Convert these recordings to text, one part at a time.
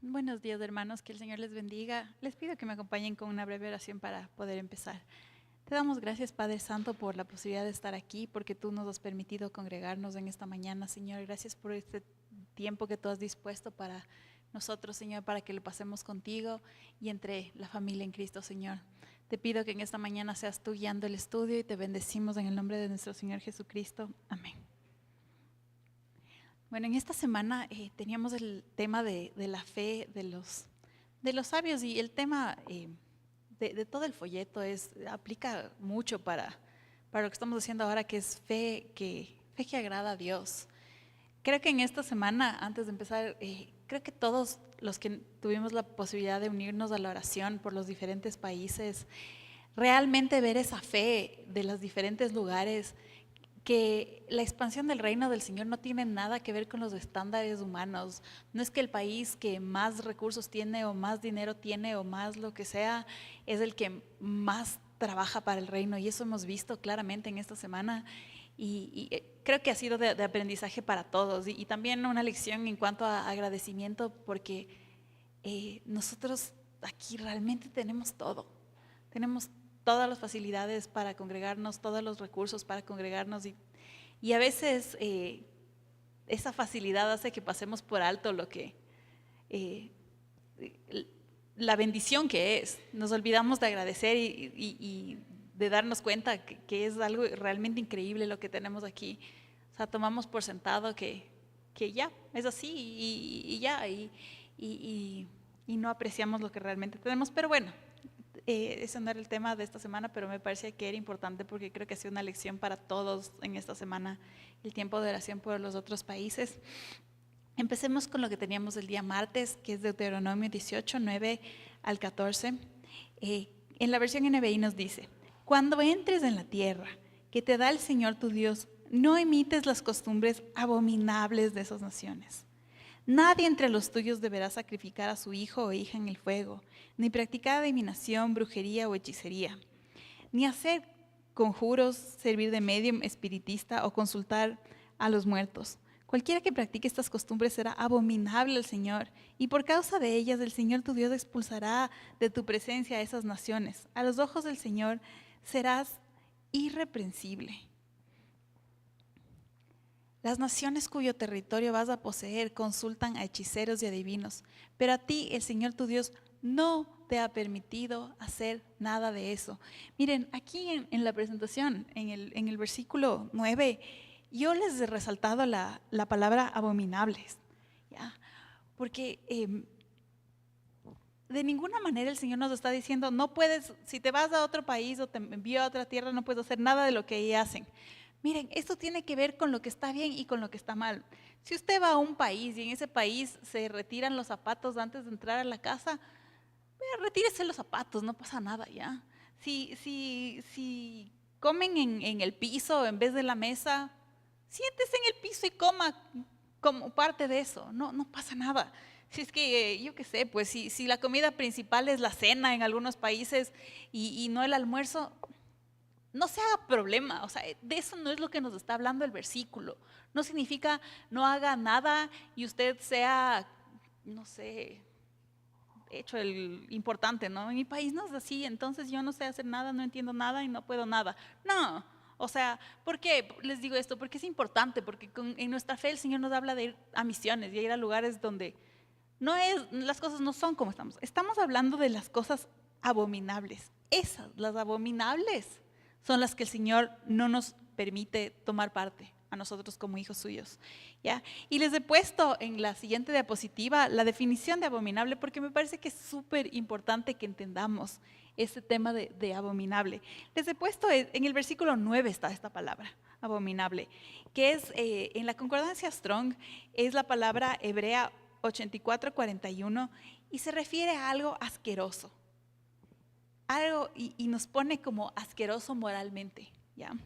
Buenos días, hermanos, que el Señor les bendiga. Les pido que me acompañen con una breve oración para poder empezar. Te damos gracias, Padre Santo, por la posibilidad de estar aquí, porque tú nos has permitido congregarnos en esta mañana, Señor. Gracias por este tiempo que tú has dispuesto para nosotros, Señor, para que lo pasemos contigo y entre la familia en Cristo, Señor. Te pido que en esta mañana seas tú guiando el estudio y te bendecimos en el nombre de nuestro Señor Jesucristo. Amén. Bueno, en esta semana teníamos el tema de la fe de los sabios, y el tema de todo el folleto aplica mucho para lo que estamos haciendo ahora, que es fe que agrada a Dios. Creo que en esta semana, antes de empezar, creo que todos los que tuvimos la posibilidad de unirnos a la oración por los diferentes países, realmente ver esa fe de los diferentes lugares, que la expansión del reino del Señor no tiene nada que ver con los estándares humanos. No es que el país que más recursos tiene o más dinero tiene o más lo que sea es el que más trabaja para el reino, y eso hemos visto claramente en esta semana, y creo que ha sido de aprendizaje para todos, y también una lección en cuanto a agradecimiento, porque nosotros aquí realmente tenemos todas las facilidades para congregarnos, todos los recursos para congregarnos, y a veces esa facilidad hace que pasemos por alto eh, la bendición que es. Nos olvidamos de agradecer y de darnos cuenta que es algo realmente increíble lo que tenemos aquí. O sea, tomamos por sentado que ya es así y ya, y no apreciamos lo que realmente tenemos. Pero bueno, ese no era el tema de esta semana, pero me parecía que era importante porque creo que ha sido una lección para todos en esta semana, el tiempo de oración por los otros países. Empecemos con lo que teníamos el día martes, que es Deuteronomio 18, 9 al 14. En la versión NBI nos dice: cuando entres en la tierra que te da el Señor tu Dios, no imites las costumbres abominables de esas naciones. Nadie entre los tuyos deberá sacrificar a su hijo o hija en el fuego, ni practicar adivinación, brujería o hechicería, ni hacer conjuros, servir de medium, espiritista o consultar a los muertos. Cualquiera que practique estas costumbres será abominable al Señor, y por causa de ellas el Señor tu Dios expulsará de tu presencia a esas naciones. A los ojos del Señor serás irreprensible. Las naciones cuyo territorio vas a poseer consultan a hechiceros y adivinos, pero a ti el Señor tu Dios no te ha permitido hacer nada de eso. Miren, aquí en la presentación, en el versículo 9, yo les he resaltado la palabra abominables, ¿ya? Porque de ninguna manera el Señor nos está diciendo, no puedes, si te vas a otro país o te envío a otra tierra, no puedes hacer nada de lo que ahí hacen. Miren, esto tiene que ver con lo que está bien y con lo que está mal. Si usted va a un país y en ese país se retiran los zapatos antes de entrar a la casa, retírese los zapatos, no pasa nada, ¿ya? Si comen en el piso en vez de la mesa, siéntese en el piso y coma como parte de eso, no pasa nada. Si es que, yo qué sé, pues si la comida principal es la cena en algunos países y no el almuerzo, no se haga problema. O sea, de eso no es lo que nos está hablando el versículo. No significa no haga nada y usted sea, no sé, hecho el importante, ¿no? En mi país no es así, entonces yo no sé hacer nada, no entiendo nada y no puedo nada. No, o sea, ¿por qué les digo esto? Porque es importante, porque en nuestra fe el Señor nos habla de ir a misiones y a ir a lugares donde las cosas no son como estamos. Estamos hablando de las cosas abominables. Esas, las abominables, son las que el Señor no nos permite tomar parte a nosotros como hijos suyos, ¿ya? Y les he puesto en la siguiente diapositiva la definición de abominable, porque me parece que es súper importante que entendamos este tema de abominable. Les he puesto en el versículo 9 está esta palabra, abominable, que es en la concordancia Strong, es la palabra hebrea 8441, y se refiere a algo asqueroso, algo, y nos pone como asqueroso moralmente, ¿ya?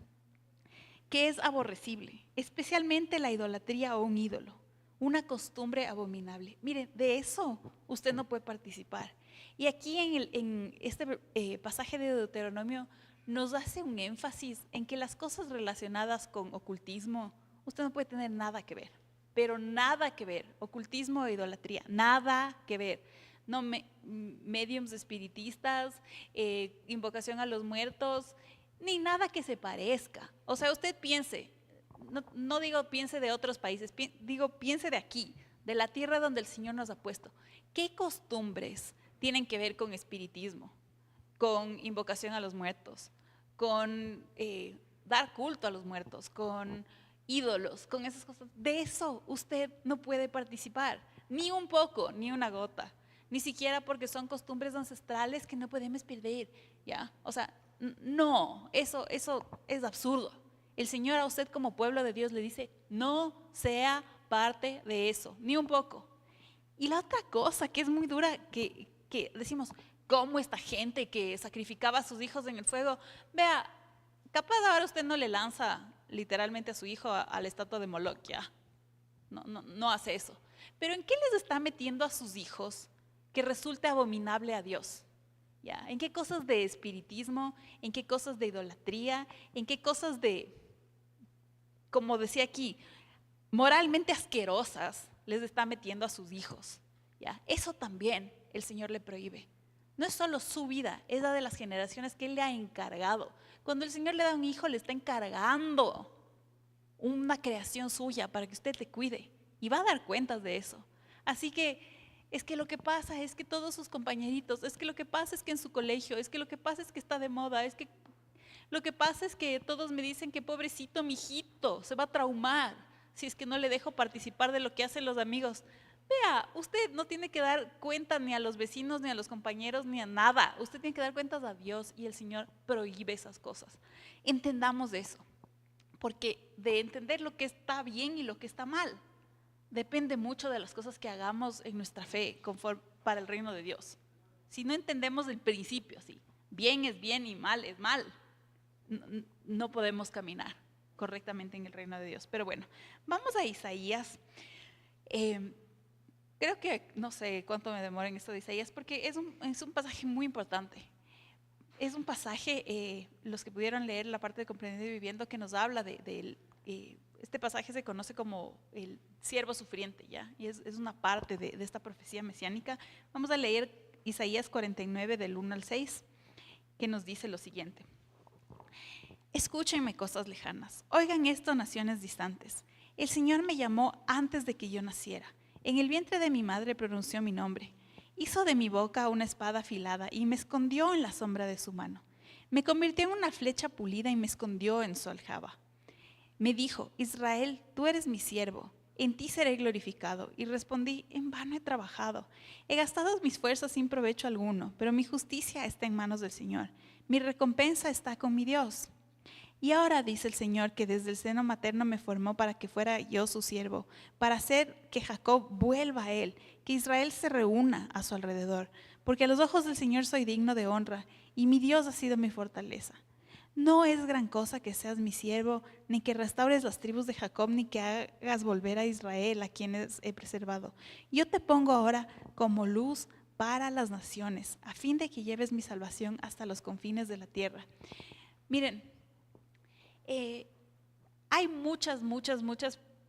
Que es aborrecible, especialmente la idolatría o un ídolo, una costumbre abominable. Miren, de eso usted no puede participar. Y aquí en este pasaje de Deuteronomio nos hace un énfasis en que las cosas relacionadas con ocultismo, usted no puede tener nada que ver, pero nada que ver. Ocultismo e idolatría, nada que ver. No, mediums espiritistas, invocación a los muertos, ni nada que se parezca. O sea, usted piense, no digo piense de otros países, digo piense de aquí, de la tierra donde el Señor nos ha puesto. ¿Qué costumbres tienen que ver con espiritismo, con invocación a los muertos, con dar culto a los muertos, con ídolos, con esas cosas? De eso usted no puede participar, ni un poco, ni una gota, ni siquiera porque son costumbres ancestrales que no podemos perder, ¿ya? O sea, no, eso es absurdo. El Señor a usted como pueblo de Dios le dice, no sea parte de eso, ni un poco. Y la otra cosa que es muy dura, que decimos, ¿cómo esta gente que sacrificaba a sus hijos en el fuego? Vea, capaz ahora usted no le lanza literalmente a su hijo a la estatua de Moloch, ya. No hace eso. Pero ¿en qué les está metiendo a sus hijos que resulte abominable a Dios? ¿Ya? ¿En qué cosas de espiritismo? ¿En qué cosas de idolatría? ¿En qué cosas de, como decía aquí, moralmente asquerosas les está metiendo a sus hijos? ¿Ya? Eso también el Señor le prohíbe. No es solo su vida, es la de las generaciones que Él le ha encargado. Cuando el Señor le da un hijo, le está encargando una creación suya para que usted le cuide y va a dar cuentas de eso. Así que es que lo que pasa es que todos sus compañeritos, es que lo que pasa es que en su colegio, es que lo que pasa es que está de moda, es que lo que pasa es que todos me dicen que pobrecito mi hijito, se va a traumar si es que no le dejo participar de lo que hacen los amigos. Vea, usted no tiene que dar cuenta ni a los vecinos, ni a los compañeros, ni a nada. Usted tiene que dar cuentas a Dios y el Señor prohíbe esas cosas. Entendamos eso, porque de entender lo que está bien y lo que está mal, depende mucho de las cosas que hagamos en nuestra fe para el reino de Dios. Si no entendemos el principio, sí, bien es bien y mal es mal, no podemos caminar correctamente en el reino de Dios. Pero bueno, vamos a Isaías. Creo que no sé cuánto me demora en esto de Isaías, porque es un pasaje muy importante. Es un pasaje, los que pudieron leer la parte de Comprendiendo y Viviendo, que nos habla este pasaje se conoce como el siervo sufriente, ¿ya? Y es una parte de esta profecía mesiánica. Vamos a leer Isaías 49 del 1 al 6, que nos dice lo siguiente. Escúchenme, cosas lejanas, oigan esto, naciones distantes. El Señor me llamó antes de que yo naciera. En el vientre de mi madre pronunció mi nombre. Hizo de mi boca una espada afilada y me escondió en la sombra de su mano. Me convirtió en una flecha pulida y me escondió en su aljaba. Me dijo, Israel, tú eres mi siervo, en ti seré glorificado. Y respondí, en vano he trabajado. He gastado mis fuerzas sin provecho alguno, pero mi justicia está en manos del Señor. Mi recompensa está con mi Dios. Y ahora dice el Señor que desde el seno materno me formó para que fuera yo su siervo, para hacer que Jacob vuelva a él, que Israel se reúna a su alrededor, porque a los ojos del Señor soy digno de honra, y mi Dios ha sido mi fortaleza. No es gran cosa que seas mi siervo, ni que restaures las tribus de Jacob, ni que hagas volver a Israel, a quienes he preservado. Yo te pongo ahora como luz para las naciones, a fin de que lleves mi salvación hasta los confines de la tierra. Miren, hay muchas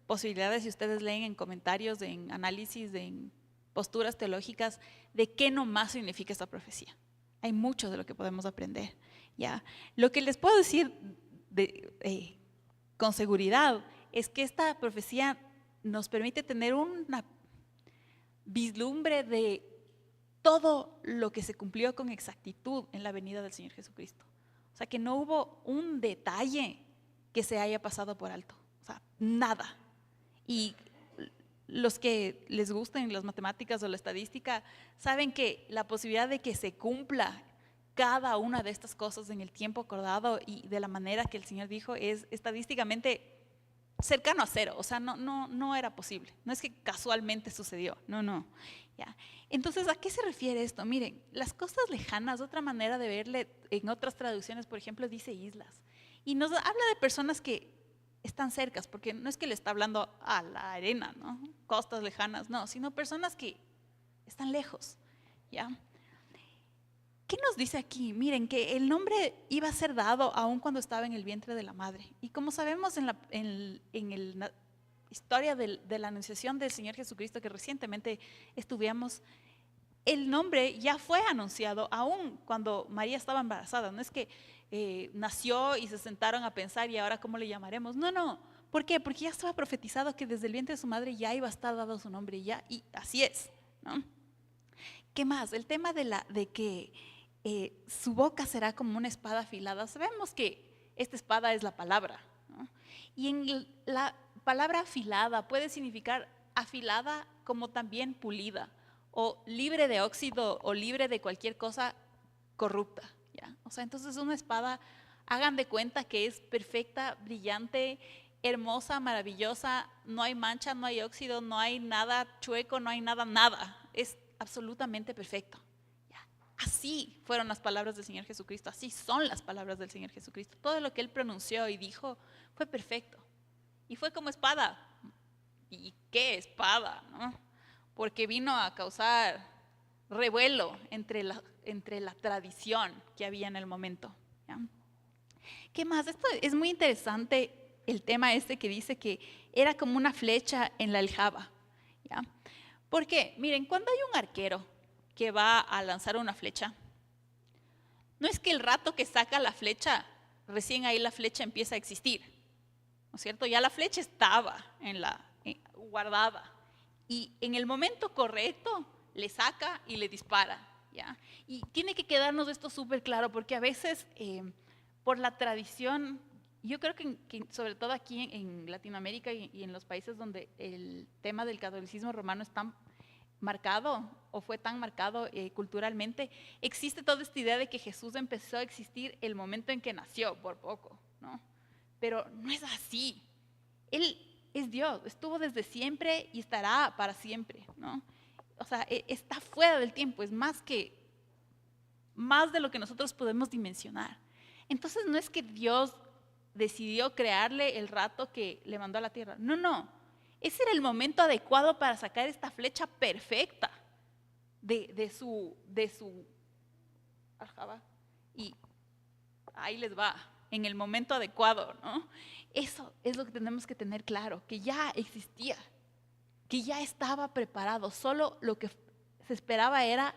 posibilidades, si ustedes leen en comentarios, en análisis, en posturas teológicas, de qué nomás significa esta profecía. Hay mucho de lo que podemos aprender. ¿Ya? Lo que les puedo decir con seguridad es que esta profecía nos permite tener una vislumbre de todo lo que se cumplió con exactitud en la venida del Señor Jesucristo. O sea, que no hubo un detalle que se haya pasado por alto, o sea, nada. Y los que les gusten las matemáticas o la estadística saben que la posibilidad de que se cumpla cada una de estas cosas en el tiempo acordado y de la manera que el Señor dijo es estadísticamente cercano a cero. O sea, no era posible, no es que casualmente sucedió, no. ¿Ya? Entonces, ¿a qué se refiere esto? Miren, las cosas lejanas, otra manera de verle en otras traducciones, por ejemplo, dice islas. Y nos habla de personas que están cercas, porque no es que le está hablando a la arena, ¿no? Costas lejanas, no, sino personas que están lejos, ¿ya? ¿Qué nos dice aquí? Miren, que el nombre iba a ser dado aún cuando estaba en el vientre de la madre. Y como sabemos, en el historia de la anunciación del Señor Jesucristo que recientemente estudiamos, el nombre ya fue anunciado aún cuando María estaba embarazada. No es que nació y se sentaron a pensar y ahora cómo le llamaremos. No, no. ¿Por qué? Porque ya estaba profetizado que desde el vientre de su madre ya iba a estar dado su nombre ya, y así es, ¿no? ¿Qué más? El tema de que su boca será como una espada afilada. Sabemos que esta espada es la palabra, ¿no? Y en la palabra afilada puede significar afilada como también pulida, o libre de óxido, o libre de cualquier cosa corrupta, ¿ya? O sea, entonces una espada, hagan de cuenta que es perfecta, brillante, hermosa, maravillosa, no hay mancha, no hay óxido, no hay nada chueco, no hay nada, nada. Es absolutamente perfecto. ¿Ya? Así fueron las palabras del Señor Jesucristo, así son las palabras del Señor Jesucristo. Todo lo que Él pronunció y dijo fue perfecto. Y fue como espada. ¿Y qué espada? ¿No? Porque vino a causar revuelo entre la tradición que había en el momento. ¿Ya? ¿Qué más? Esto es muy interesante, el tema este que dice que era como una flecha en la aljaba. ¿Ya? ¿Por qué? Miren, cuando hay un arquero que va a lanzar una flecha, no es que el rato que saca la flecha, recién ahí la flecha empieza a existir, ¿no es cierto? Ya la flecha estaba guardada y en el momento correcto le saca y le dispara, ¿ya? Y tiene que quedarnos esto súper claro porque a veces por la tradición, yo creo que sobre todo aquí en Latinoamérica y en los países donde el tema del catolicismo romano es tan marcado o fue tan marcado culturalmente, existe toda esta idea de que Jesús empezó a existir el momento en que nació, por poco, ¿no? Pero no es así. Él es Dios, estuvo desde siempre y estará para siempre, ¿no? O sea, está fuera del tiempo, es más de lo que nosotros podemos dimensionar. Entonces no es que Dios decidió crearle el rato que le mandó a la tierra. No, no. Ese era el momento adecuado para sacar esta flecha perfecta de su aljaba. Y ahí les va, en el momento adecuado, ¿no? Eso es lo que tenemos que tener claro, que ya existía, que ya estaba preparado. Solo lo que se esperaba era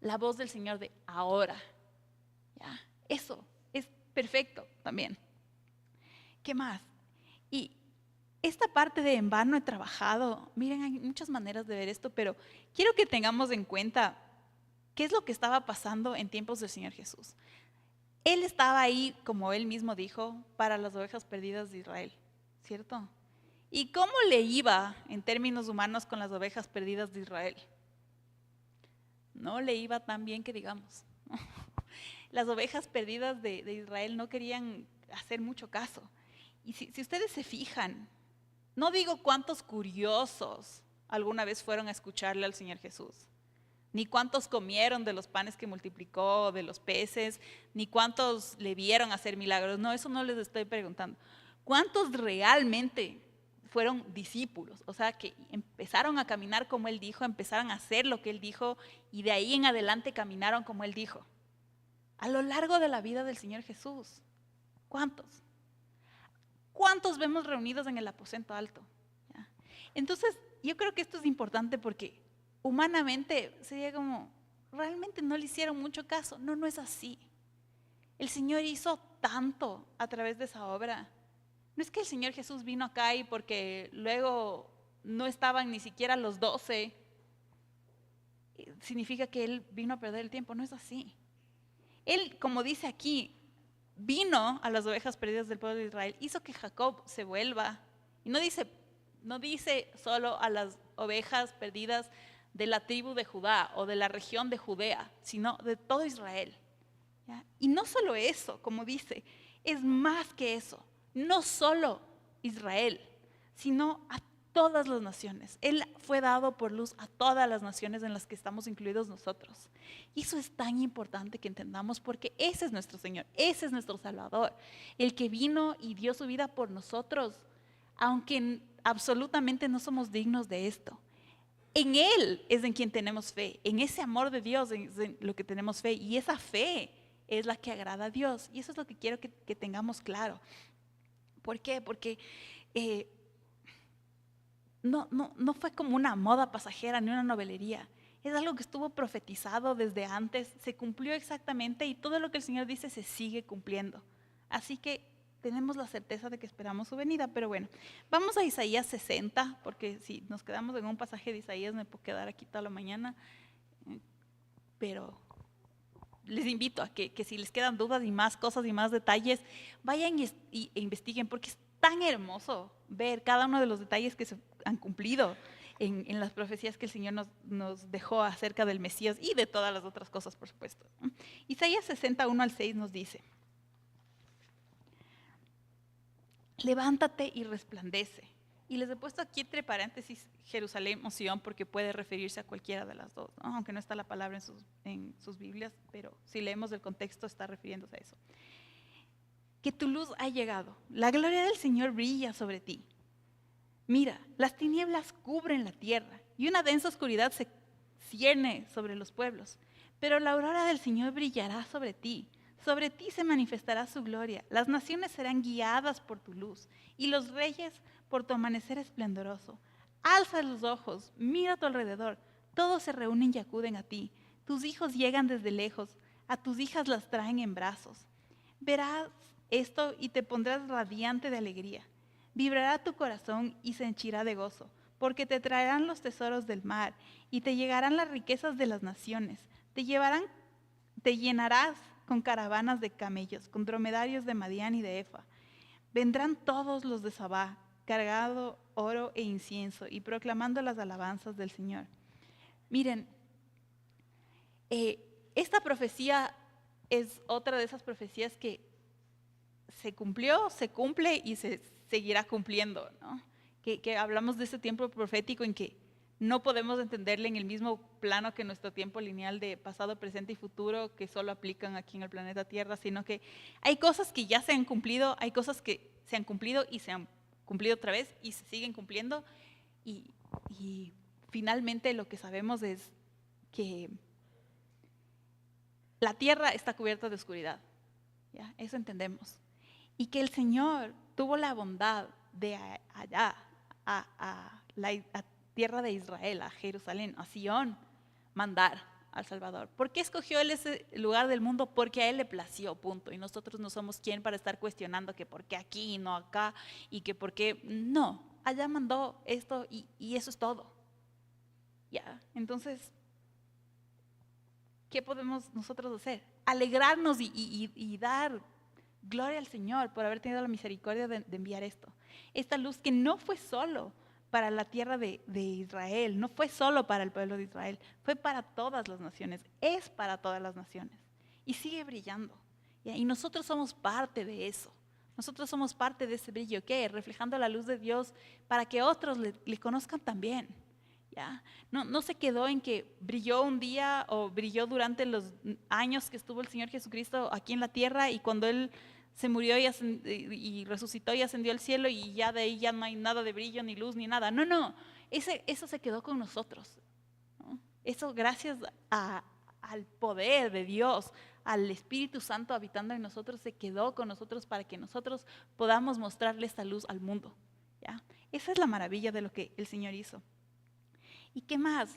la voz del Señor de ahora. ¿Ya? Eso es perfecto también. ¿Qué más? Y esta parte de en vano he trabajado, miren, hay muchas maneras de ver esto, pero quiero que tengamos en cuenta qué es lo que estaba pasando en tiempos del Señor Jesús. Él estaba ahí, como él mismo dijo, para las ovejas perdidas de Israel, ¿cierto? ¿Y cómo le iba en términos humanos con las ovejas perdidas de Israel? No le iba tan bien que digamos. Las ovejas perdidas de Israel no querían hacer mucho caso. Y si ustedes se fijan, no digo cuántos curiosos alguna vez fueron a escucharle al Señor Jesús, ni cuántos comieron de los panes que multiplicó, de los peces, ni cuántos le vieron hacer milagros. No, eso no les estoy preguntando. ¿Cuántos realmente fueron discípulos? O sea, que empezaron a caminar como Él dijo, empezaron a hacer lo que Él dijo y de ahí en adelante caminaron como Él dijo. A lo largo de la vida del Señor Jesús, ¿cuántos? ¿Cuántos vemos reunidos en el aposento alto? ¿Ya? Entonces, yo creo que esto es importante porque humanamente sería como, realmente no le hicieron mucho caso. No, no es así. El Señor hizo tanto a través de esa obra. No es que el Señor Jesús vino acá y porque luego no estaban ni siquiera los 12, significa que Él vino a perder el tiempo. No es así. Él, como dice aquí, vino a las ovejas perdidas del pueblo de Israel, hizo que Jacob se vuelva. Y no dice solo a las ovejas perdidas de la tribu de Judá o de la región de Judea, sino de todo Israel. ¿Ya? Y no solo eso, como dice, es más que eso. No solo Israel, sino a todas las naciones. Él fue dado por luz a todas las naciones en las que estamos incluidos nosotros. Y eso es tan importante que entendamos porque ese es nuestro Señor, ese es nuestro Salvador, el que vino y dio su vida por nosotros, aunque absolutamente no somos dignos de esto. En Él es en quien tenemos fe, en ese amor de Dios es en lo que tenemos fe y esa fe es la que agrada a Dios y eso es lo que quiero que tengamos claro. ¿Por qué? Porque no fue como una moda pasajera ni una novelería. Es algo que estuvo profetizado desde antes, se cumplió exactamente y todo lo que el Señor dice se sigue cumpliendo. Así que tenemos la certeza de que esperamos su venida. Pero bueno, vamos a Isaías 60, porque si nos quedamos en un pasaje de Isaías me puedo quedar aquí toda la mañana. Pero les invito a que si les quedan dudas y más cosas y más detalles, vayan e investiguen, porque es tan hermoso ver cada uno de los detalles que se han cumplido en las profecías que el Señor nos dejó acerca del Mesías y de todas las otras cosas, por supuesto. Isaías 61 al 6 nos dice: levántate y resplandece. Y les he puesto aquí entre paréntesis Jerusalén o Sion porque puede referirse a cualquiera de las dos, ¿no? Aunque no está la palabra en sus Biblias, pero si leemos el contexto está refiriéndose a eso. Que tu luz ha llegado, la gloria del Señor brilla sobre ti. Mira, las tinieblas cubren la tierra y una densa oscuridad se cierne sobre los pueblos, pero la aurora del Señor brillará sobre ti. Sobre ti se manifestará su gloria. Las naciones serán guiadas por tu luz y los reyes por tu amanecer esplendoroso. Alza los ojos, mira a tu alrededor. Todos se reúnen y acuden a ti. Tus hijos llegan desde lejos. A tus hijas las traen en brazos. Verás esto y te pondrás radiante de alegría. Vibrará tu corazón y se henchirá de gozo, porque te traerán los tesoros del mar y te llegarán las riquezas de las naciones. Te llenarás con caravanas de camellos, con dromedarios de Madián y de Efa. Vendrán todos los de Sabá, cargado oro e incienso y proclamando las alabanzas del Señor. Miren, esta profecía es otra de esas profecías que se cumplió, se cumple y se seguirá cumpliendo, ¿no? Que hablamos de ese tiempo profético en que no podemos entenderle en el mismo plano que nuestro tiempo lineal de pasado, presente y futuro que solo aplican aquí en el planeta Tierra, sino que hay cosas que ya se han cumplido, hay cosas que se han cumplido y se han cumplido otra vez y se siguen cumpliendo y finalmente lo que sabemos es que la Tierra está cubierta de oscuridad, ¿ya? Eso entendemos. Y que el Señor tuvo la bondad de allá, a tierra de Israel, a Jerusalén, a Sion, mandar al Salvador. ¿Por qué escogió Él ese lugar del mundo? Porque a Él le plació, punto. Y nosotros no somos quien para estar cuestionando que por qué aquí y no acá, y que por qué. No, allá mandó esto y eso es todo. ¿Ya? Entonces, ¿qué podemos nosotros hacer? Alegrarnos y dar gloria al Señor por haber tenido la misericordia de enviar esto. Esta luz que no fue solo para la tierra de Israel, no fue solo para el pueblo de Israel, fue para todas las naciones, es para todas las naciones y sigue brillando. ¿Ya? Y nosotros somos parte de eso, nosotros somos parte de ese brillo, ¿qué? Reflejando la luz de Dios para que otros le conozcan también. ¿Ya? No se quedó en que brilló un día o brilló durante los años que estuvo el Señor Jesucristo aquí en la tierra y cuando Él se murió y resucitó y ascendió al cielo y ya de ahí ya no hay nada de brillo, ni luz, ni nada. No, eso se quedó con nosotros, ¿no? Eso gracias al poder de Dios, al Espíritu Santo habitando en nosotros, se quedó con nosotros para que nosotros podamos mostrarle esta luz al mundo. ¿Ya? Esa es la maravilla de lo que el Señor hizo. ¿Y qué más?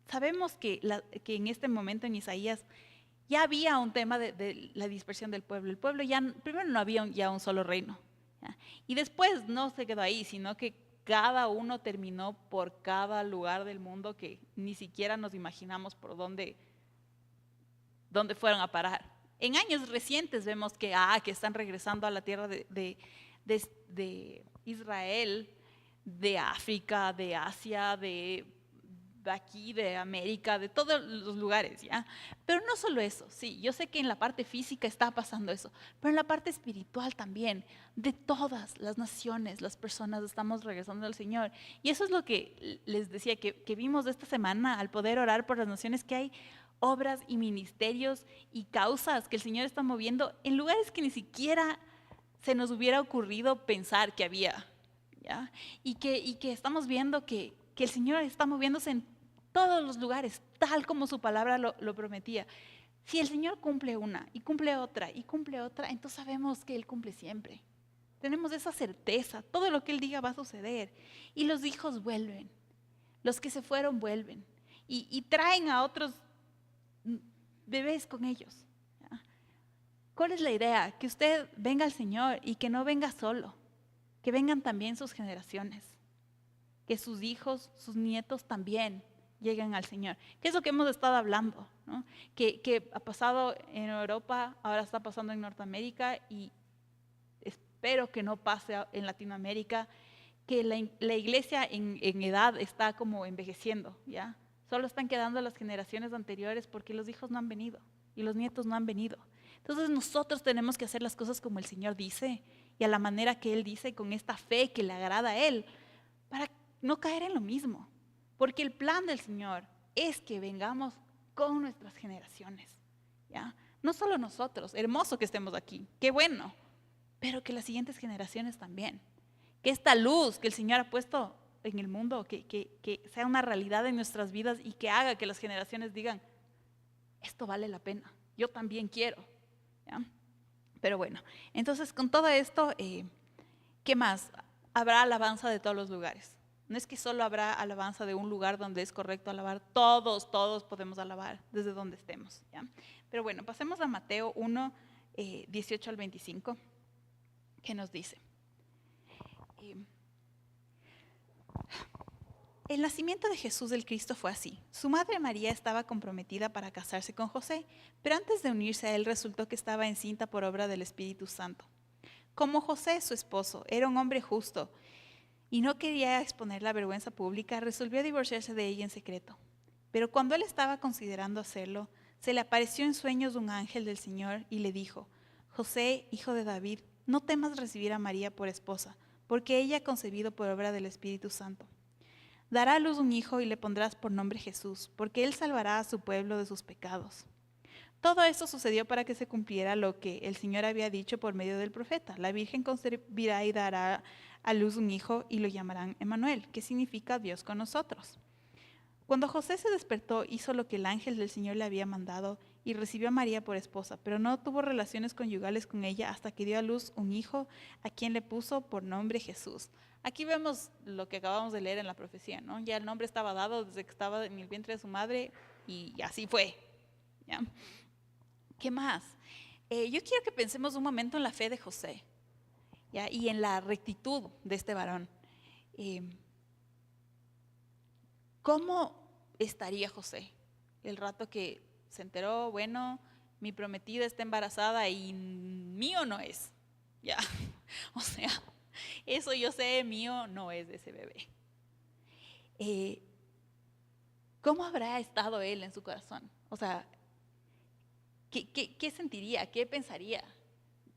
Sabemos que en este momento en Isaías ya había un tema de la dispersión del pueblo. El pueblo ya, primero no había ya un solo reino, ¿ya? Y después no se quedó ahí, sino que cada uno terminó por cada lugar del mundo que ni siquiera nos imaginamos por dónde fueron a parar. En años recientes vemos que están regresando a la tierra de Israel, de África, de Asia, de aquí, de América, de todos los lugares, ¿ya? Pero no solo eso, sí, yo sé que en la parte física está pasando eso, pero en la parte espiritual también, de todas las naciones, las personas estamos regresando al Señor. Y eso es lo que les decía, que vimos esta semana al poder orar por las naciones, que hay obras y ministerios y causas que el Señor está moviendo en lugares que ni siquiera se nos hubiera ocurrido pensar que había, ¿ya? Y que estamos viendo que el Señor está moviéndose en todos los lugares, tal como su palabra lo prometía. Si el Señor cumple una y cumple otra y cumple otra, entonces sabemos que Él cumple siempre. tenemos esa certeza, todo lo que Él diga va a suceder. Y los hijos vuelven, los que se fueron vuelven y traen a otros bebés con ellos. ¿Ya? ¿Cuál es la idea? Que usted venga al Señor y que no venga solo, que vengan también sus generaciones, que sus hijos, sus nietos también lleguen al Señor. ¿Qué es lo que hemos estado hablando? ¿No? Que ha pasado en Europa, ahora está pasando en Norteamérica y espero que no pase en Latinoamérica, que la iglesia en edad está como envejeciendo, ¿ya? Solo están quedando las generaciones anteriores porque los hijos no han venido y los nietos no han venido. Entonces nosotros tenemos que hacer las cosas como el Señor dice y a la manera que Él dice, con esta fe que le agrada a Él, para no caer en lo mismo. Porque el plan del Señor es que vengamos con nuestras generaciones, ¿ya? No solo nosotros, hermoso que estemos aquí, qué bueno, pero que las siguientes generaciones también. Que esta luz que el Señor ha puesto en el mundo, que sea una realidad en nuestras vidas y que haga que las generaciones digan, esto vale la pena, yo también quiero, ¿ya? Pero bueno, entonces con todo esto, ¿qué más? Habrá alabanza de todos los lugares. No es que solo habrá alabanza de un lugar donde es correcto alabar, todos podemos alabar desde donde estemos, ¿ya? Pero bueno, pasemos a Mateo 1, 18 al 25, que nos dice. El nacimiento de Jesús el Cristo fue así. Su madre María estaba comprometida para casarse con José, pero antes de unirse a él resultó que estaba encinta por obra del Espíritu Santo. Como José, su esposo, era un hombre justo y no quería exponer la vergüenza pública, resolvió divorciarse de ella en secreto. Pero cuando él estaba considerando hacerlo, se le apareció en sueños un ángel del Señor y le dijo: José, hijo de David, no temas recibir a María por esposa, porque ella ha concebido por obra del Espíritu Santo. Dará a luz un hijo y le pondrás por nombre Jesús, porque él salvará a su pueblo de sus pecados. Todo esto sucedió para que se cumpliera lo que el Señor había dicho por medio del profeta. La Virgen concebirá y dará a luz un hijo y lo llamarán Emmanuel, que significa Dios con nosotros. Cuando José se despertó, hizo lo que el ángel del Señor le había mandado y recibió a María por esposa, pero no tuvo relaciones conyugales con ella hasta que dio a luz un hijo a quien le puso por nombre Jesús. Aquí vemos lo que acabamos de leer en la profecía, ¿no? Ya el nombre estaba dado desde que estaba en el vientre de su madre y así fue, ¿ya? ¿Qué más? Yo quiero que pensemos un momento en la fe de José, ¿ya? Y en la rectitud de este varón. ¿Cómo estaría José el rato que se enteró, bueno, mi prometida está embarazada y mío no es? Ya, o sea, eso yo sé, mío no es de ese bebé. ¿Cómo habrá estado él en su corazón? O sea, ¿qué sentiría? ¿Qué pensaría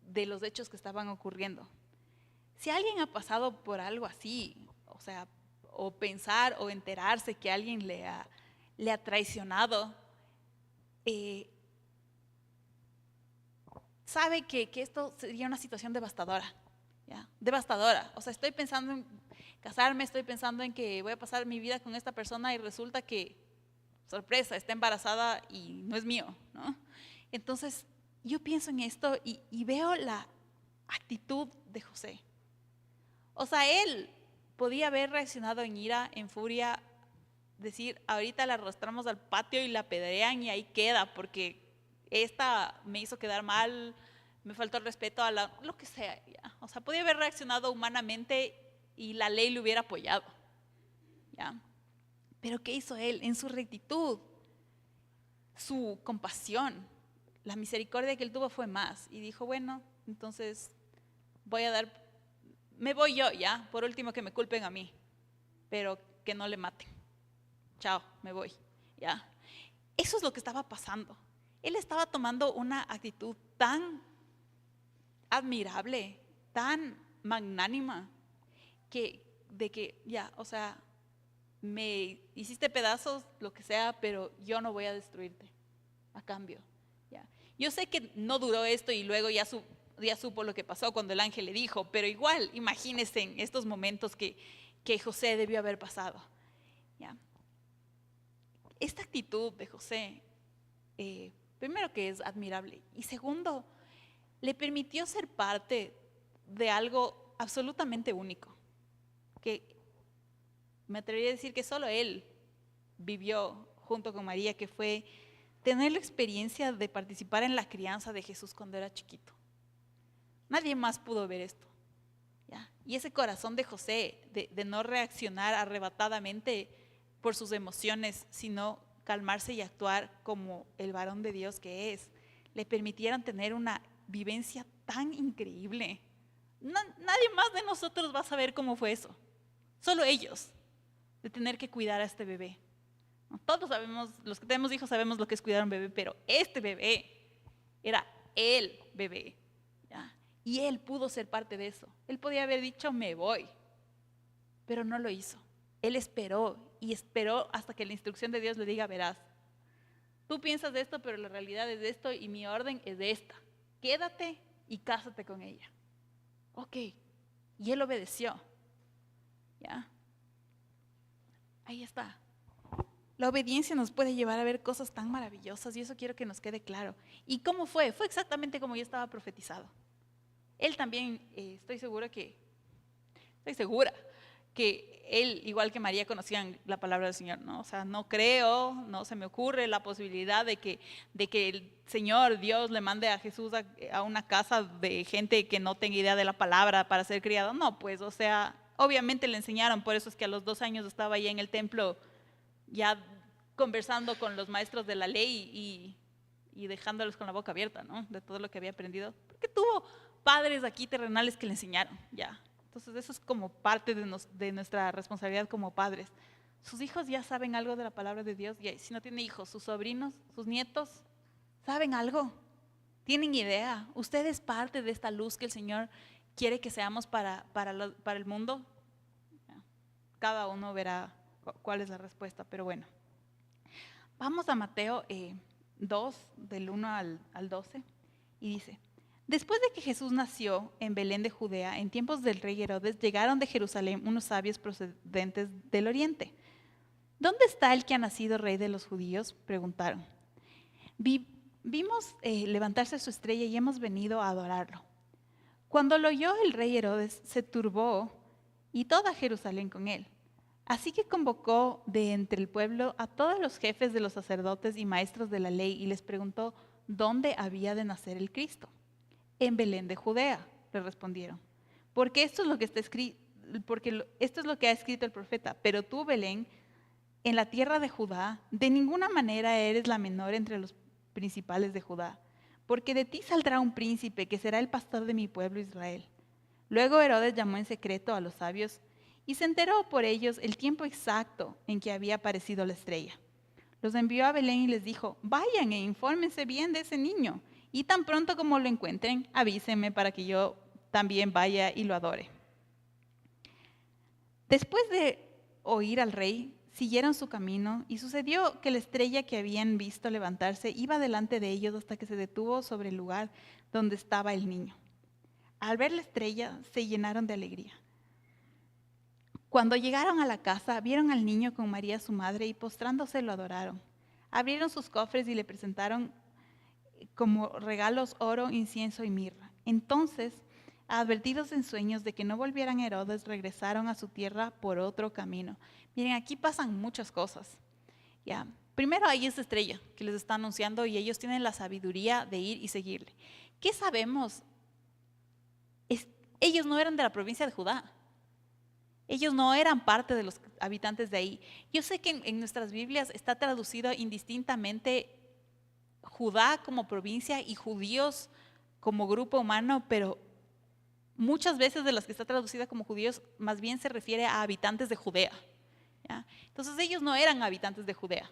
de los hechos que estaban ocurriendo? Si alguien ha pasado por algo así, o sea, o pensar o enterarse que alguien le ha traicionado, sabe que esto sería una situación devastadora, ¿ya? Devastadora. O sea, estoy pensando en casarme, estoy pensando en que voy a pasar mi vida con esta persona y resulta que, sorpresa, está embarazada y no es mío, ¿no? Entonces, yo pienso en esto y veo la actitud de José. O sea, él podía haber reaccionado en ira, en furia, decir, ahorita la arrastramos al patio y la apedrean y ahí queda, porque esta me hizo quedar mal, me faltó el respeto a lo que sea, ¿ya? O sea, podía haber reaccionado humanamente y la ley le hubiera apoyado, ¿ya? Pero ¿qué hizo él? En su rectitud, su compasión, la misericordia que él tuvo fue más. Y dijo, bueno, entonces me voy yo, ¿ya? Por último que me culpen a mí, pero que no le maten. Chao, me voy, ¿ya? Eso es lo que estaba pasando. Él estaba tomando una actitud tan admirable, tan magnánima, de que ya, o sea, me hiciste pedazos, lo que sea, pero yo no voy a destruirte a cambio, ¿ya? Yo sé que no duró esto y luego ya supo lo que pasó cuando el ángel le dijo, pero igual, imagínense en estos momentos que José debió haber pasado, ¿ya? Esta actitud de José, primero que es admirable, y segundo, le permitió ser parte de algo absolutamente único, que me atrevería a decir que solo él vivió junto con María, que fue tener la experiencia de participar en la crianza de Jesús cuando era chiquito. Nadie más pudo ver esto. ¿Ya? Y ese corazón de José, de no reaccionar arrebatadamente por sus emociones, sino calmarse y actuar como el varón de Dios que es, le permitieron tener una vivencia tan increíble. Nadie más de nosotros va a saber cómo fue eso. Solo ellos, de tener que cuidar a este bebé. Todos sabemos, los que tenemos hijos sabemos lo que es cuidar a un bebé, pero este bebé era el bebé. ¿Ya? Y él pudo ser parte de eso. Él podía haber dicho, me voy, pero no lo hizo. Él esperó y esperó hasta que la instrucción de Dios le diga, verás, tú piensas de esto, pero la realidad es de esto y mi orden es de esta. Quédate y cásate con ella. Ok. Y él obedeció. ¿Ya? Ahí está. La obediencia nos puede llevar a ver cosas tan maravillosas y eso quiero que nos quede claro. ¿Y cómo fue? Fue exactamente como ya estaba profetizado. Él también, estoy segura que él, igual que María, conocían la palabra del Señor, ¿no? O sea, no creo, no se me ocurre la posibilidad de que el Señor, Dios, le mande a Jesús a una casa de gente que no tenga idea de la palabra para ser criado. No, pues, o sea, obviamente le enseñaron, por eso es que a los 2 años estaba ahí en el templo ya conversando con los maestros de la ley y dejándolos con la boca abierta, ¿no? De todo lo que había aprendido. Porque tuvo padres aquí terrenales que le enseñaron, ya. Entonces eso es como parte de nuestra responsabilidad como padres. Sus hijos ya saben algo de la palabra de Dios, y si no tiene hijos, sus sobrinos, sus nietos, ¿saben algo? ¿Tienen idea? ¿Usted es parte de esta luz que el Señor quiere que seamos para el mundo? Cada uno verá cuál es la respuesta, pero bueno. Vamos a Mateo 2, del 1 al 12, y dice: Después de que Jesús nació en Belén de Judea, en tiempos del rey Herodes, llegaron de Jerusalén unos sabios procedentes del oriente. ¿Dónde está el que ha nacido rey de los judíos?, preguntaron. Vimos levantarse su estrella y hemos venido a adorarlo. Cuando lo oyó el rey Herodes, se turbó y toda Jerusalén con él. Así que convocó de entre el pueblo a todos los jefes de los sacerdotes y maestros de la ley y les preguntó dónde había de nacer el Cristo. En Belén de Judea, le respondieron, porque esto es lo que está escrito, esto es lo que ha escrito el profeta. Pero tú, Belén, en la tierra de Judá, de ninguna manera eres la menor entre los principales de Judá, porque de ti saldrá un príncipe que será el pastor de mi pueblo Israel. Luego Herodes llamó en secreto a los sabios y se enteró por ellos el tiempo exacto en que había aparecido la estrella. Los envió a Belén y les dijo: vayan e infórmense bien de ese niño, y tan pronto como lo encuentren, avísenme para que yo también vaya y lo adore. Después de oír al rey, siguieron su camino, y sucedió que la estrella que habían visto levantarse iba delante de ellos hasta que se detuvo sobre el lugar donde estaba el niño. Al ver la estrella, se llenaron de alegría. Cuando llegaron a la casa, vieron al niño con María su madre y postrándose lo adoraron. Abrieron sus cofres y le presentaron como regalos oro, incienso y mirra. Entonces, advertidos en sueños de que no volvieran a Herodes, regresaron a su tierra por otro camino. Miren, aquí pasan muchas cosas. Ya. Primero hay esa estrella que les está anunciando y ellos tienen la sabiduría de ir y seguirle. ¿Qué sabemos? Ellos no eran de la provincia de Judá. Ellos no eran parte de los habitantes de ahí. Yo sé que en nuestras Biblias está traducido indistintamente Judá como provincia y judíos como grupo humano, pero muchas veces de las que está traducida como judíos, más bien se refiere a habitantes de Judea. ¿Ya? Entonces ellos no eran habitantes de Judea.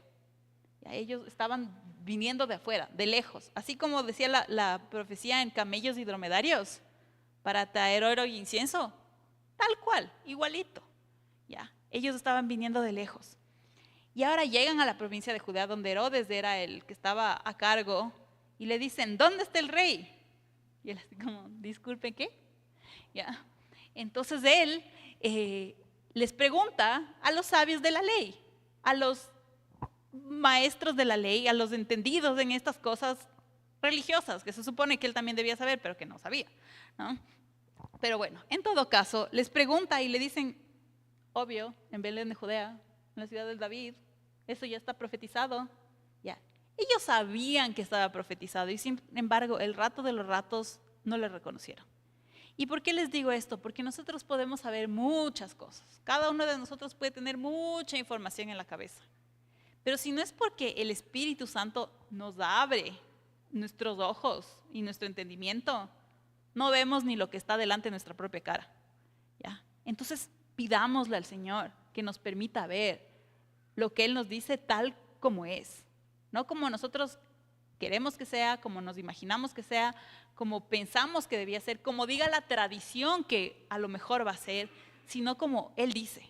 ¿Ya? Ellos estaban viniendo de afuera, de lejos. Así como decía la profecía en camellos y dromedarios, para traer oro y incienso. Tal cual, igualito. ¿Ya? Ellos estaban viniendo de lejos. Y ahora llegan a la provincia de Judea, donde Herodes era el que estaba a cargo, y le dicen: ¿dónde está el rey? Y él así como: disculpe, ¿qué? ¿Ya? Entonces él les pregunta a los sabios de la ley, a los maestros de la ley, a los entendidos en estas cosas religiosas, que se supone que él también debía saber, pero que no sabía, ¿no? Pero bueno, en todo caso, les pregunta y le dicen, obvio, en Belén de Judea, en la ciudad de David, eso ya está profetizado. Ya. Ellos sabían que estaba profetizado y sin embargo, el rato de los ratos no le reconocieron. ¿Y por qué les digo esto? Porque nosotros podemos saber muchas cosas. Cada uno de nosotros puede tener mucha información en la cabeza. Pero si no es porque el Espíritu Santo nos abre nuestros ojos y nuestro entendimiento, no vemos ni lo que está delante de nuestra propia cara. ¿Ya? Entonces, pidámosle al Señor que nos permita ver lo que Él nos dice tal como es. No como nosotros queremos que sea, como nos imaginamos que sea, como pensamos que debía ser, como diga la tradición que a lo mejor va a ser, sino como Él dice.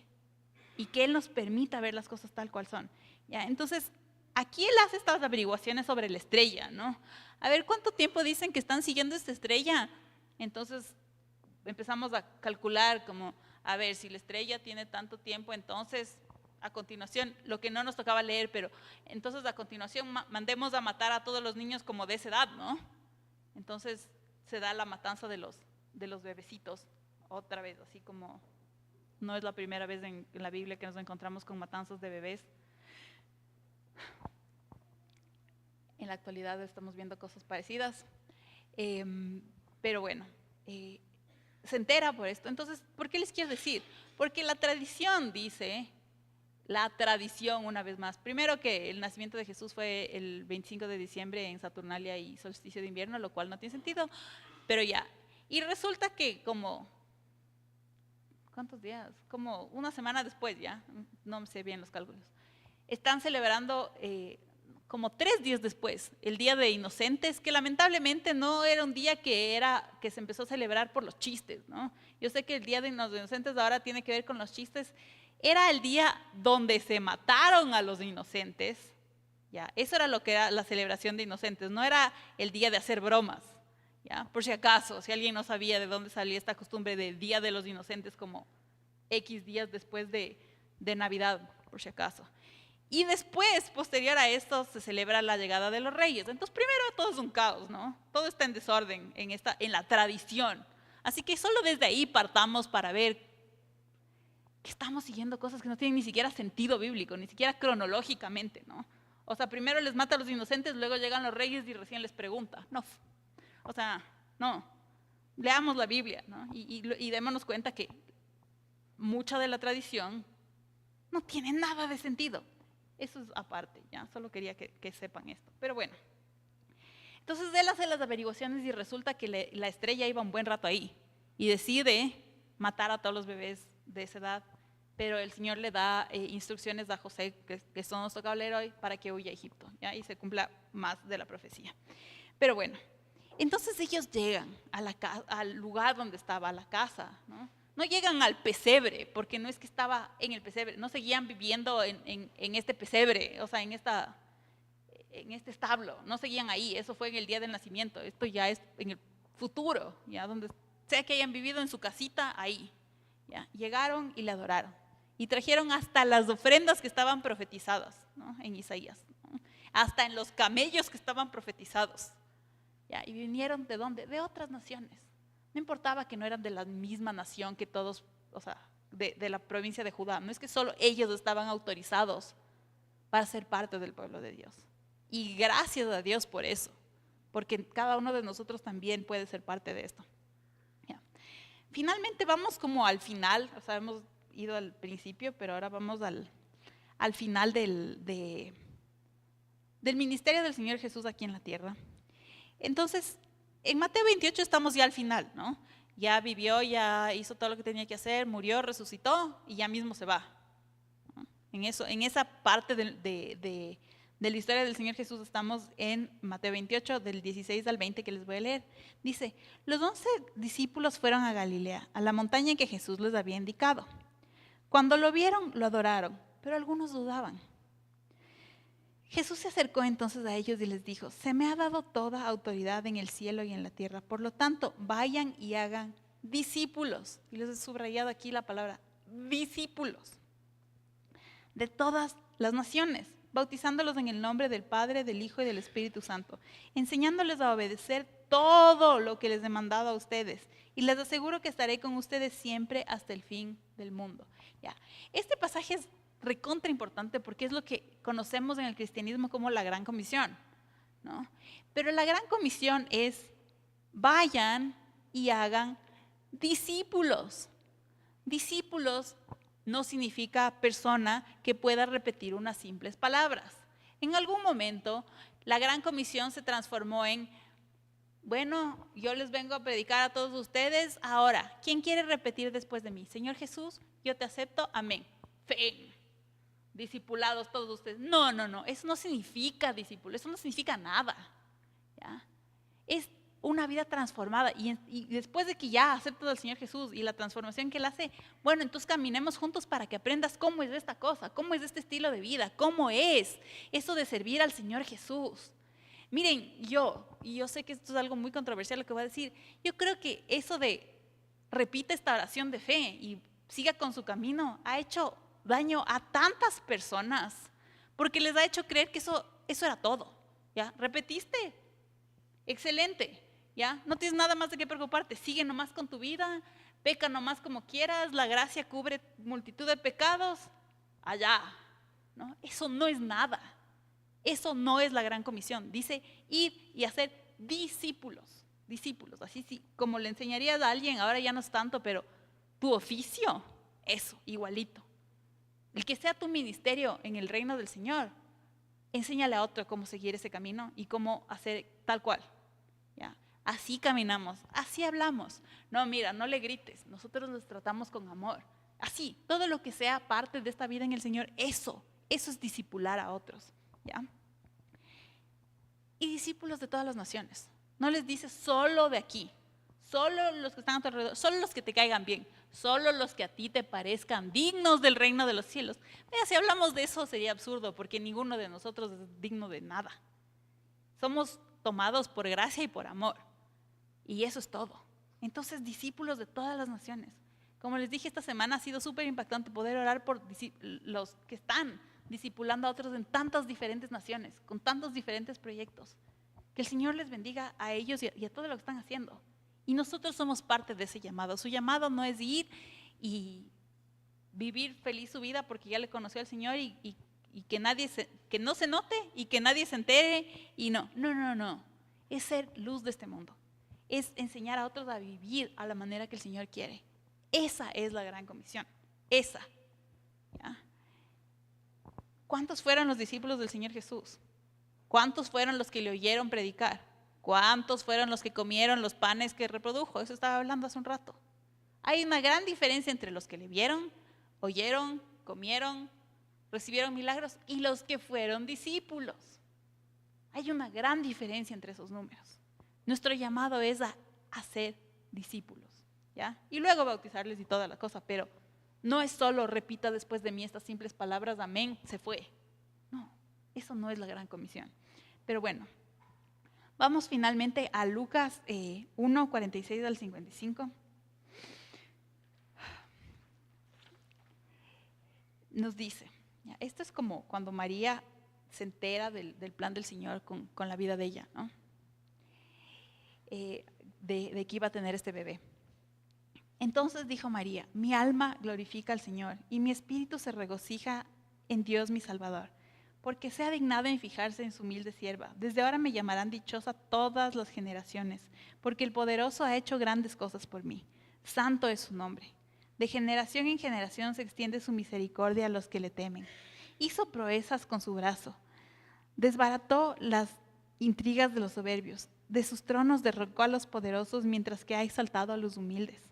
Y que Él nos permita ver las cosas tal cual son. ¿Ya? Entonces, aquí Él hace estas averiguaciones sobre la estrella, ¿no? A ver, ¿cuánto tiempo dicen que están siguiendo esta estrella? Entonces, empezamos a calcular como, a ver, si la estrella tiene tanto tiempo, entonces, a continuación, lo que no nos tocaba leer, pero entonces a continuación mandemos a matar a todos los niños como de esa edad, ¿no? Entonces, se da la matanza de los bebecitos, otra vez, así como no es la primera vez en la Biblia que nos encontramos con matanzas de bebés. En la actualidad estamos viendo cosas parecidas. Pero bueno, se entera por esto. Entonces, ¿por qué les quiero decir? Porque la tradición dice, una vez más, primero que el nacimiento de Jesús fue el 25 de diciembre en Saturnalia y solsticio de invierno, lo cual no tiene sentido, pero ya. Y resulta que ¿cuántos días? Como una semana después ya, no sé bien los cálculos, están celebrando como 3 días después, el Día de Inocentes, que lamentablemente no era un día que se empezó a celebrar por los chistes, ¿no? Yo sé que el Día de los Inocentes ahora tiene que ver con los chistes. Era el día donde se mataron a los inocentes, ¿ya? Eso era lo que era la celebración de inocentes, no era el día de hacer bromas, ¿ya? Por si acaso, si alguien no sabía de dónde salía esta costumbre del Día de los Inocentes como X días después de Navidad, por si acaso. Y después, posterior a esto, se celebra la llegada de los reyes. Entonces, primero todo es un caos, ¿no? Todo está en desorden en la tradición. Así que solo desde ahí partamos para ver que estamos siguiendo cosas que no tienen ni siquiera sentido bíblico, ni siquiera cronológicamente, ¿no? O sea, primero les mata a los inocentes, luego llegan los reyes y recién les pregunta. No, o sea, no. Leamos la Biblia, ¿no? Y démonos cuenta que mucha de la tradición no tiene nada de sentido. Eso es aparte, ya, solo quería que sepan esto. Pero bueno, entonces él hace las averiguaciones y resulta que la estrella iba un buen rato ahí y decide matar a todos los bebés de esa edad, pero el Señor le da instrucciones a José, que esto nos toca hablar hoy, para que huya a Egipto, ¿ya? Y se cumpla más de la profecía. Pero bueno, entonces ellos llegan al lugar donde estaba la casa, ¿no? No llegan al pesebre, porque no es que estaba en el pesebre, no seguían viviendo en este pesebre, o sea, en este establo, no seguían ahí, eso fue en el día del nacimiento, esto ya es en el futuro, ya donde sea que hayan vivido en su casita, ahí. Ya. Llegaron y le adoraron, y trajeron hasta las ofrendas que estaban profetizadas, ¿no? En Isaías, ¿no? Hasta en los camellos que estaban profetizados. Ya. Y vinieron ¿de dónde? De otras naciones. No importaba que no eran de la misma nación que todos, o sea, de la provincia de Judá. No es que solo ellos estaban autorizados para ser parte del pueblo de Dios. Y gracias a Dios por eso, porque cada uno de nosotros también puede ser parte de esto. Ya. Finalmente vamos como al final, o sea, hemos ido al principio, pero ahora vamos al final del ministerio del Señor Jesús aquí en la tierra. Entonces, en Mateo 28 estamos ya al final, ¿no? Ya vivió, ya hizo todo lo que tenía que hacer, murió, resucitó y ya mismo se va, ¿no? En esa parte de la historia del Señor Jesús estamos en Mateo 28, del 16 al 20, que les voy a leer. Dice, los 11 discípulos fueron a Galilea, a la montaña que Jesús les había indicado. Cuando lo vieron, lo adoraron, pero algunos dudaban. Jesús se acercó entonces a ellos y les dijo, se me ha dado toda autoridad en el cielo y en la tierra, por lo tanto, vayan y hagan discípulos. Y les he subrayado aquí la palabra discípulos de todas las naciones, bautizándolos en el nombre del Padre, del Hijo y del Espíritu Santo, enseñándoles a obedecer todo lo que les he mandado a ustedes. Y les aseguro que estaré con ustedes siempre hasta el fin del mundo. Ya. Este pasaje es recontra importante porque es lo que conocemos en el cristianismo como la Gran Comisión, ¿no? Pero la Gran Comisión es: vayan y hagan discípulos. Discípulos no significa persona que pueda repetir unas simples palabras. En algún momento, la Gran Comisión se transformó en: bueno, yo les vengo a predicar a todos ustedes. Ahora, ¿quién quiere repetir después de mí? Señor Jesús, yo te acepto, amén. Fe. Discipulados todos ustedes. No, eso no significa discípulo, eso no significa nada, ¿ya? Es una vida transformada y después de que ya aceptas al Señor Jesús y la transformación que Él hace, bueno, entonces caminemos juntos para que aprendas cómo es esta cosa, cómo es este estilo de vida, cómo es eso de servir al Señor Jesús. Miren, yo sé que esto es algo muy controversial lo que voy a decir, yo creo que eso de repita esta oración de fe y siga con su camino ha hecho daño a tantas personas porque les ha hecho creer que eso era todo, ¿ya? ¿Repetiste? Excelente, ¿ya? No tienes nada más de qué preocuparte, sigue nomás con tu vida, peca nomás como quieras, la gracia cubre multitud de pecados, allá, ¿no? Eso no es nada, eso no es la Gran Comisión. Dice ir y hacer discípulos, así sí, como le enseñarías a alguien, ahora ya no es tanto, pero tu oficio, eso, igualito. El que sea tu ministerio en el reino del Señor, enséñale a otro cómo seguir ese camino y cómo hacer tal cual. ¿Ya? Así caminamos, así hablamos. No, mira, no le grites, nosotros los tratamos con amor. Así, todo lo que sea parte de esta vida en el Señor, eso es discipular a otros. ¿Ya? Y discípulos de todas las naciones. No les dices solo de aquí, solo los que están a tu alrededor, solo los que te caigan bien, solo los que a ti te parezcan dignos del reino de los cielos. Mira, si hablamos de eso sería absurdo porque ninguno de nosotros es digno de nada. Somos tomados por gracia y por amor. Y eso es todo. Entonces, discípulos de todas las naciones. Como les dije, esta semana ha sido súper impactante poder orar por los que están discipulando a otros en tantas diferentes naciones, con tantos diferentes proyectos. Que el Señor les bendiga a ellos y a todo lo que están haciendo. Y nosotros somos parte de ese llamado. Su llamado no es ir y vivir feliz su vida porque ya le conoció al Señor y que que no se note y que nadie se entere y no. Es ser luz de este mundo. Es enseñar a otros a vivir a la manera que el Señor quiere. Esa es la Gran Comisión. Esa. ¿Ya? ¿Cuántos fueron los discípulos del Señor Jesús? ¿Cuántos fueron los que le oyeron predicar? ¿Cuántos fueron los que comieron los panes que reprodujo? Eso estaba hablando hace un rato. Hay una gran diferencia entre los que le vieron, oyeron, comieron, recibieron milagros y los que fueron discípulos. Hay una gran diferencia entre esos números. Nuestro llamado es a hacer discípulos, ¿ya? Y luego bautizarles y toda la cosa, pero no es solo repita después de mí estas simples palabras, amén, se fue. No, eso no es la Gran Comisión. Pero bueno, vamos finalmente a Lucas 1, 46 al 55. Nos dice, ¿ya? Esto es como cuando María se entera del plan del Señor con la vida de ella, ¿no? De que iba a tener este bebé. Entonces dijo María, mi alma glorifica al Señor y mi espíritu se regocija en Dios mi Salvador, porque se ha dignado en fijarse en su humilde sierva. Desde ahora me llamarán dichosa todas las generaciones, porque el Poderoso ha hecho grandes cosas por mí. Santo es su nombre. De generación en generación se extiende su misericordia a los que le temen. Hizo proezas con su brazo. Desbarató las intrigas de los soberbios. De sus tronos derrocó a los poderosos, mientras que ha exaltado a los humildes.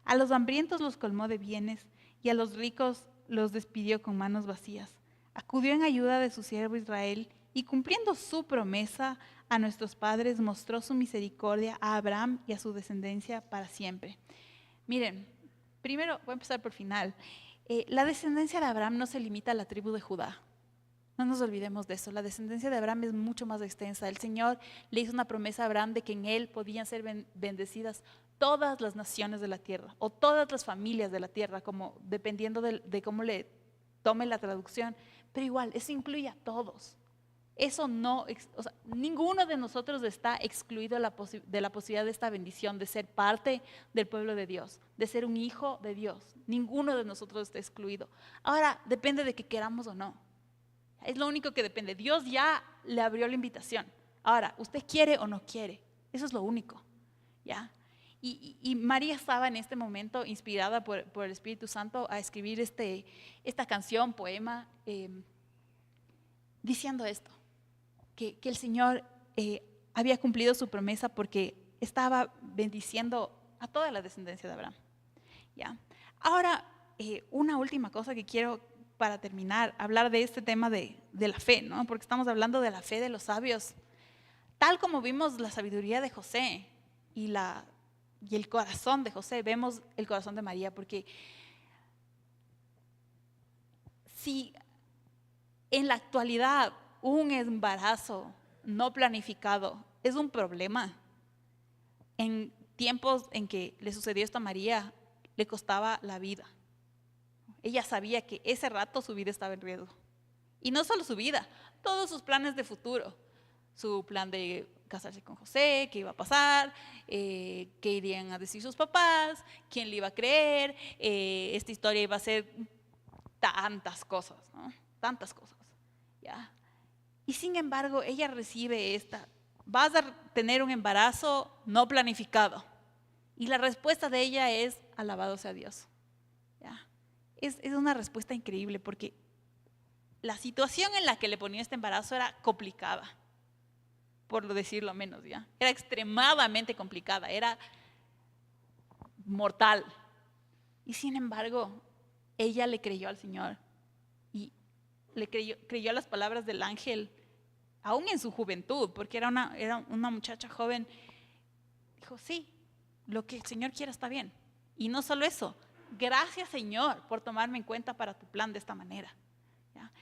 A los hambrientos los colmó de bienes y a los ricos los despidió con manos vacías. Acudió en ayuda de su siervo Israel y cumpliendo su promesa a nuestros padres mostró su misericordia a Abraham y a su descendencia para siempre. Miren, primero voy a empezar por el final. La descendencia de Abraham no se limita a la tribu de Judá. No nos olvidemos de eso. La descendencia de Abraham es mucho más extensa. El Señor le hizo una promesa a Abraham de que en él podían ser bendecidas todas las naciones de la tierra o todas las familias de la tierra, como dependiendo de cómo le tome la traducción. pero igual, eso incluye a todos. Eso no, o sea, ninguno de nosotros está excluido de la posibilidad de esta bendición, de ser parte del pueblo de Dios, de ser un hijo de Dios. Ninguno de nosotros está excluido. Ahora, depende de que queramos o no. Es lo único que depende. Dios ya le abrió la invitación. Ahora, ¿usted quiere o no quiere? Eso es lo único, ¿ya? Y María estaba en este momento inspirada por el Espíritu Santo a escribir esta canción, poema, diciendo esto, que el Señor había cumplido su promesa porque estaba bendiciendo a toda la descendencia de Abraham, ¿ya? Ahora, una última cosa que quiero para terminar, hablar de este tema de la fe, ¿no? Porque estamos hablando de la fe de los sabios. Tal como vimos la sabiduría de José y el corazón de José, vemos el corazón de María, porque si en la actualidad un embarazo no planificado es un problema, en tiempos en que le sucedió esto a María, le costaba la vida. Ella sabía que ese rato su vida estaba en riesgo. Y no solo su vida, todos sus planes de futuro. Su plan de casarse con José, qué iba a pasar, qué irían a decir sus papás, quién le iba a creer, esta historia iba a ser tantas cosas, ¿no? Tantas cosas, ¿ya? Y sin embargo, ella recibe vas a tener un embarazo no planificado. Y la respuesta de ella es, alabado sea Dios, ¿ya? Es una respuesta increíble porque la situación en la que le ponía este embarazo era complicada, por decirlo menos, ¿ya? Era extremadamente complicada, era mortal. Y sin embargo, ella le creyó al Señor y le creyó a las palabras del ángel, aún en su juventud, porque era una muchacha joven. Dijo, sí, lo que el Señor quiera está bien. Y no solo eso, gracias Señor por tomarme en cuenta para tu plan de esta manera, ¿ya?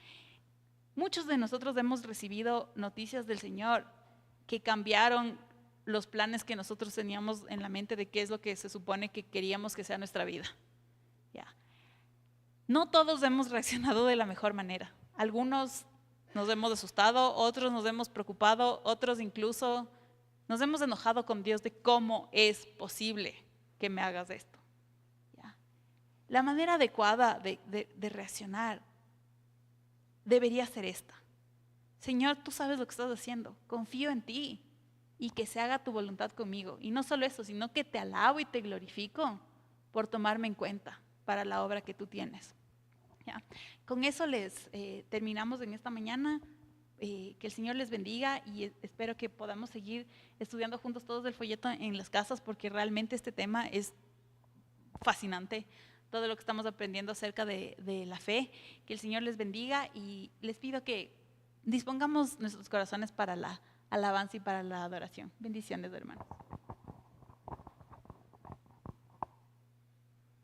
Muchos de nosotros hemos recibido noticias del Señor que cambiaron los planes que nosotros teníamos en la mente de qué es lo que se supone que queríamos que sea nuestra vida, ¿ya? No todos hemos reaccionado de la mejor manera. Algunos nos hemos asustado, otros nos hemos preocupado, otros incluso nos hemos enojado con Dios de cómo es posible que me hagas esto, ¿ya? La manera adecuada de reaccionar debería ser esta. Señor, tú sabes lo que estás haciendo, confío en ti y que se haga tu voluntad conmigo. Y no solo eso, sino que te alabo y te glorifico por tomarme en cuenta para la obra que tú tienes, ¿ya? Con eso terminamos en esta mañana. Que el Señor les bendiga y espero que podamos seguir estudiando juntos todos el folleto en las casas, porque realmente este tema es fascinante, todo lo que estamos aprendiendo acerca de la fe. Que el Señor les bendiga y les pido que dispongamos nuestros corazones para la alabanza y para la adoración. Bendiciones, hermanos.